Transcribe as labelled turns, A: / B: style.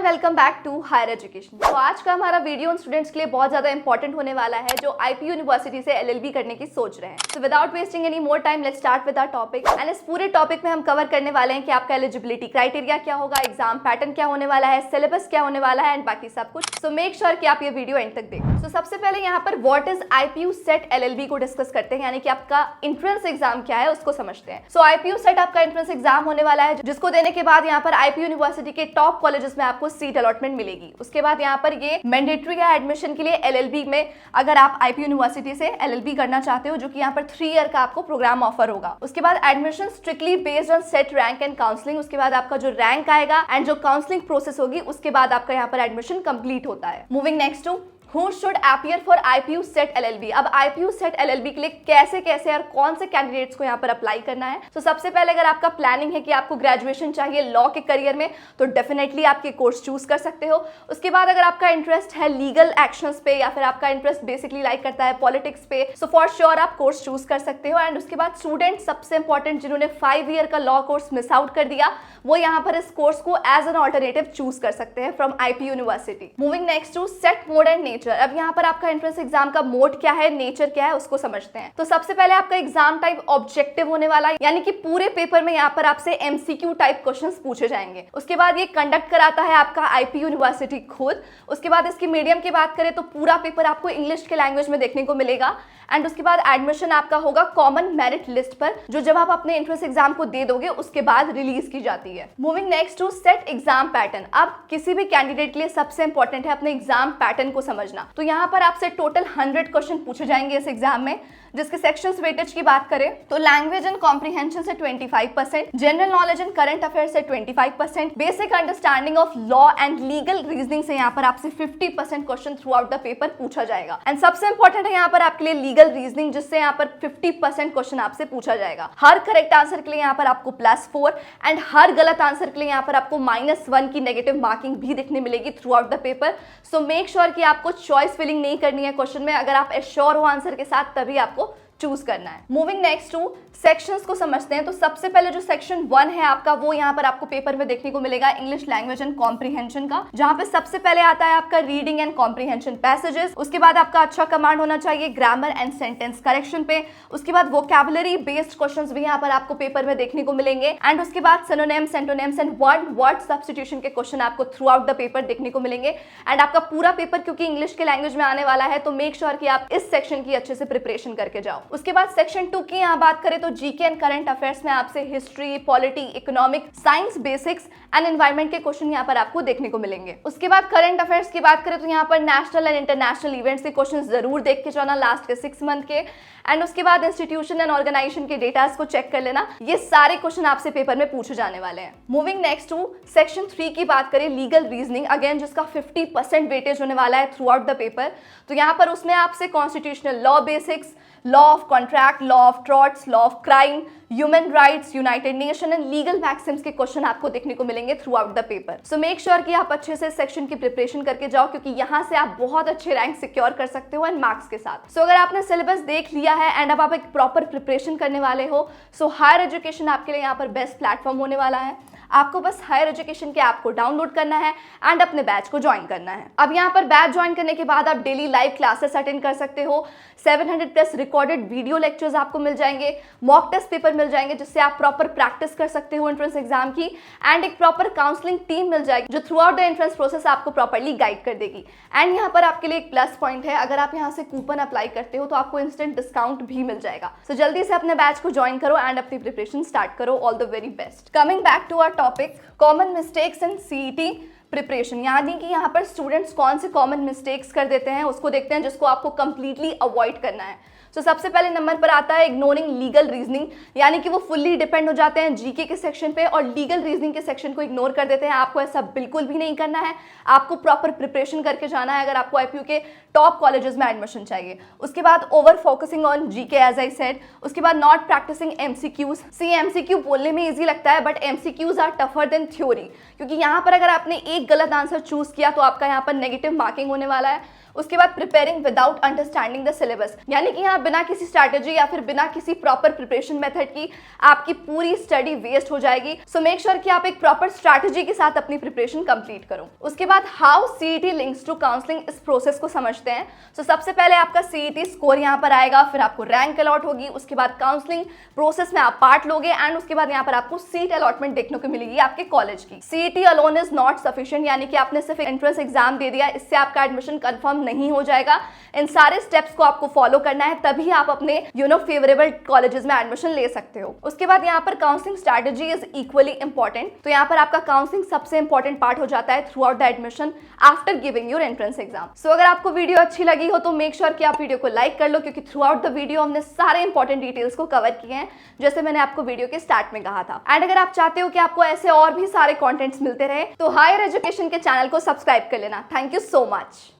A: Welcome back to higher education. तो आज का हमारा वीडियो उन स्टूडेंट्स के लिए बहुत ज्यादा इंपॉर्टेंट होने वाला है जो आईपी यूनिवर्सिटी से एलएलबी करने की सोच रहे हैं। So without wasting any more time let's start with our topic. And इस पूरे टॉपिक में हम कवर करने वाले हैं कि आपका एलिजिबिलिटी क्राइटेरिया क्या होगा, एग्जाम पैटर्न क्या होने वाला है, सिलेबस क्या होने वाला है एंड बाकी सब कुछ। सो मेक श्योर कि आप ये वीडियो एंड तक देखें। सो सबसे पहले यहाँ पर what is IPU set LLB को डिस्कस करते हैं, यानी कि आपका एंट्रेंस एग्जाम क्या है उसको समझते हैं। सो आईपीयू सेट आपका एंट्रेंस एग्जाम होने वाला है जिसको देने के बाद यहाँ पर आईपी यूनिवर्सिटी के टॉप कॉलेजेस में आपको सीट अलॉटमेंट मिलेगी। उसके बाद यहाँ पर ये मैंडेटरी है एडमिशन के लिए एलएलबी में, अगर आप आईपी यूनिवर्सिटी से एलएलबी करना चाहते हो, जो कि यहाँ पर 3 ईयर का आपको प्रोग्राम ऑफर होगा। उसके बाद admission strictly based on set rank and counselling. उसके बाद आपका जो रैंक आएगा एंड जो काउंसलिंग प्रोसेस होगी उसके बाद आपका यहाँ पर एडमिशन कंप्लीट होता है। Moving next to Who should appear for IPU set LLB। अब IPU set LLB के लिए कैसे कैसे और कौन से कैंडिडेट्स को यहाँ पर अप्लाई करना है। तो सबसे पहले अगर आपका प्लानिंग है कि आपको ग्रेजुएशन चाहिए लॉ के करियर में, तो डेफिनेटली आप ये कोर्स चूज कर सकते हो। उसके बाद अगर आपका इंटरेस्ट है लीगल एक्शंस पे या फिर आपका इंटरेस्ट बेसिकली लाइक करता है पॉलिटिक्स पे, सो फॉर श्योर आप कोर्स चूज कर सकते हो। एंड उसके बाद स्टूडेंट सबसे इंपॉर्टेंट जिन्होंने 5 ईयर का लॉ कोर्स मिस आउट कर दिया, वो यहाँ पर इस कोर्स को एज एन ऑल्टरनेटिव चूज कर सकते हैं from IP university. Moving next to CET mode and nature. अब यहाँ पर आपका एंट्रेंस एग्जाम का मोड क्या है, नेचर क्या है, उसको समझते हैं। तो सबसे पहले आपका एग्जाम टाइप ऑब्जेक्टिव होने वाला है, यानी कि पूरे पेपर में यहाँ पर आपसे एमसीक्यू टाइप क्वेश्चंस पूछे जाएंगे। उसके बाद ये कंडक्ट कराता है आपका आईपी यूनिवर्सिटी खुद। उसके बाद इसकी मीडियम की बात करें तो पूरा पेपर आपको इंग्लिश के लैंग्वेज में देखने को मिलेगा। एंड उसके बाद एडमिशन आपका होगा कॉमन मेरिट लिस्ट पर, जो जब आप अपने एंट्रेंस एग्जाम को दे दोगे उसके बाद रिलीज की जाती है। Moving next to CET exam pattern. अब किसी भी कैंडिडेट के लिए सबसे इंपॉर्टेंट है अपने एग्जाम पैटर्न को समझना। तो यहाँ पर आपसे टोटल 100 क्वेश्चन पूछे जाएंगे इस एग्जाम में, जिसके सेक्शंस वेटेज की बात करें तो लैंग्वेज एंड कॉम्प्रिहेंशन से 25%, general knowledge and current affair से 25%, basic understanding of law and legal reasoning से यहाँ पर आपसे 50% question through out the paper पूछा जाएगा। एंड सबसे इंपॉर्टेंट है यहाँ पर आपके लिए लीगल रीजनिंग, जिससे यहाँ पर 50% क्वेश्चन आपसे पूछा जाएगा। हर करेक्ट आंसर के लिए यहाँ पर आपको +4 एंड हर गलत आंसर के लिए यहाँ पर आपको -1 की नेगेटिव मार्किंग भी दिखने मिलेगी through out the paper. So make sure कि आपको चॉइस फिलिंग नहीं करनी है क्वेश्चन में। अगर आप एश्योर हो आंसर के साथ तभी आपको चूज करना है। मूविंग नेक्स्ट टू सेक्शंस को समझते हैं। तो सबसे पहले जो सेक्शन 1 है आपका, वो यहाँ पर आपको पेपर में देखने को मिलेगा इंग्लिश लैंग्वेज एंड कॉम्प्रिहेंशन का, जहाँ पे सबसे पहले आता है आपका रीडिंग एंड कॉम्प्रिहेंशन पैसेजेस। उसके बाद आपका अच्छा कमांड होना चाहिए ग्रामर एंड सेंटेंस करेक्शन पे। उसके बाद वोकैबुलरी बेस्ड क्वेश्चंस भी यहाँ पर आपको पेपर में देखने को मिलेंगे। एंड उसके बाद synonyms, antonyms and word substitution के क्वेश्चन आपको थ्रू आउट द पेपर देखने को मिलेंगे। एंड आपका पूरा पेपर क्योंकि इंग्लिश के लैंग्वेज में आने वाला है, तो मेक श्योर कि आप इस सेक्शन की अच्छे से प्रिपरेशन करके जाओ। उसके बाद सेक्शन 2 की यहाँ बात करें तो जीके एंड करंट अफेयर्स में आपसे history, polity, economic, science basics and environment के क्वेश्चन यहाँ पर आपको देखने को मिलेंगे। उसके बाद करंट अफेयर्स की बात करें तो यहाँ पर नेशनल एंड इंटरनेशनल इवेंट्स के क्वेश्चन जरूर देख के जाना लास्ट के 6 मंथ के। एंड उसके बाद इंस्टीट्यूशन एंड ऑर्गेनाइजेशन के डेटास को चेक कर लेना। ये सारे क्वेश्चन आपसे पेपर में पूछे जाने वाले हैं। मूविंग नेक्स्ट टू सेक्शन 3 की बात करें, लीगल रीजनिंग, अगेन जिसका 50% वेटेज होने वाला है थ्रू आउट द पेपर। तो यहाँ पर उसमें आपसे constitutional law basics, law of contract, law of torts, law of crime, human rights, united nation and legal maxims के क्वेश्चन आपको देखने को मिलेंगे throughout the paper. So make sure कि आप अच्छे से सेक्शन की प्रिपरेशन करके जाओ, क्योंकि यहाँ से आप बहुत अच्छे रैंक सिक्योर कर सकते हो एंड मार्क्स के साथ। सो अगर आपने सिलेबस देख लिया है एंड अब आप एक प्रॉपर प्रिपरेशन करने वाले हो, सो हायर एजुकेशन आपके लिए यहाँ पर बेस्ट प्लेटफॉर्म होने वाला है। आपको बस हायर एजुकेशन के ऐप को डाउनलोड करना है एंड अपने बैच को ज्वाइन करना है। अब यहाँ पर बैच ज्वाइन करने के बाद आप डेली लाइव क्लासेस अटेंड कर सकते हो। 700+ रिकॉर्डेड वीडियो लेक्चर्स आपको मिल जाएंगे, मॉक टेस्ट पेपर मिल जाएंगे जिससे आप प्रॉपर प्रैक्टिस कर सकते हो एंट्रेंस एग्जाम की। एंड एक प्रॉपर काउंसलिंग टीम मिल जाएगी जो through out the entrance process आपको प्रॉपरली गाइड कर देगी। एंड यहाँ पर आपके लिए एक प्लस पॉइंट है, अगर आप यहाँ से कूपन अप्लाई करते हो तो आपको इंस्टेंट डिस्काउंट भी मिल जाएगा। सो जल्दी से अपने बैच को ज्वाइन करो एंड अपनी प्रिपरेशन स्टार्ट करो। All the very best. Coming back to our topic, common mistakes in CET preparation, यानी कि यहाँ पर स्टूडेंट्स कौन से कॉमन मिस्टेक्स कर देते हैं उसको देखते हैं, जिसको आपको कंप्लीटली अवॉइड करना है। तो सबसे पहले नंबर पर आता है इग्नोरिंग लीगल रीजनिंग, यानी कि वो फुल्ली डिपेंड हो जाते हैं जीके के सेक्शन पे और लीगल रीजनिंग के सेक्शन को इग्नोर कर देते हैं। आपको ऐसा बिल्कुल भी नहीं करना है, आपको प्रॉपर प्रिपरेशन करके जाना है अगर आपको आईपीयू के टॉप कॉलेजेस में एडमिशन चाहिए। उसके बाद over focusing on GK as I said. उसके बाद not practicing MCQs. See MCQ बोलने में ईजी लगता है but MCQs are tougher than theory, क्योंकि यहाँ पर अगर आपने एक गलत आंसर चूज किया तो आपका यहाँ पर नेगेटिव मार्किंग होने वाला है। उसके बाद preparing without understanding the syllabus, यानी कि यहाँ बिना किसी स्ट्रैटेजी या फिर बिना किसी प्रॉपर प्रिपरेशन मेथड की आपकी पूरी स्टडी वेस्ट हो जाएगी। सो मेक श्योर कि आप एक प्रॉपर स्ट्रैटेजी के साथ अपनी प्रिपरेशन कंप्लीट करो। उसके बाद how CET links to counselling, इस प्रोसेस को समझते हैं। सो सबसे पहले आपका सीईटी स्कोर यहाँ पर आएगा, फिर आपको रैंक अलॉट होगी, उसके बाद काउंसलिंग प्रोसेस में आप पार्ट लोगे एंड उसके बाद यहाँ पर आपको सीट अलॉटमेंट देखने को मिलेगी आपके कॉलेज की। CET alone is not sufficient, यानी कि आपने सिर्फ एंट्रेंस एग्जाम दे दिया, इससे आपका एडमिशन कंफर्म नहीं हो जाएगा। इन सारे स्टेप्स को आपको फॉलो करना है, तभी आप अपने फेवरेबल कॉलेजेस में एडमिशन ले सकते हो। उसके बाद यहाँ पर counselling strategy is equally important. तो यहाँ पर आपका काउंसलिंग सबसे इंपॉर्टेंट पार्ट हो जाता है throughout the admission after giving your entrance exam. So अगर आपको वीडियो अच्छी लगी हो तो मेक श्योर कि आप वीडियो को लाइक कर लो, क्योंकि थ्रू आउट द वीडियो हमने सारे इंपॉर्टेंट डिटेल्स को कवर किए हैं, जैसे मैंने आपको वीडियो के स्टार्ट में कहा था। एंड अगर आप चाहते हो कि आपको ऐसे और भी सारे कंटेंट्स मिलते रहे तो हायर एजुकेशन के चैनल को सब्सक्राइब कर लेना। Thank you so much.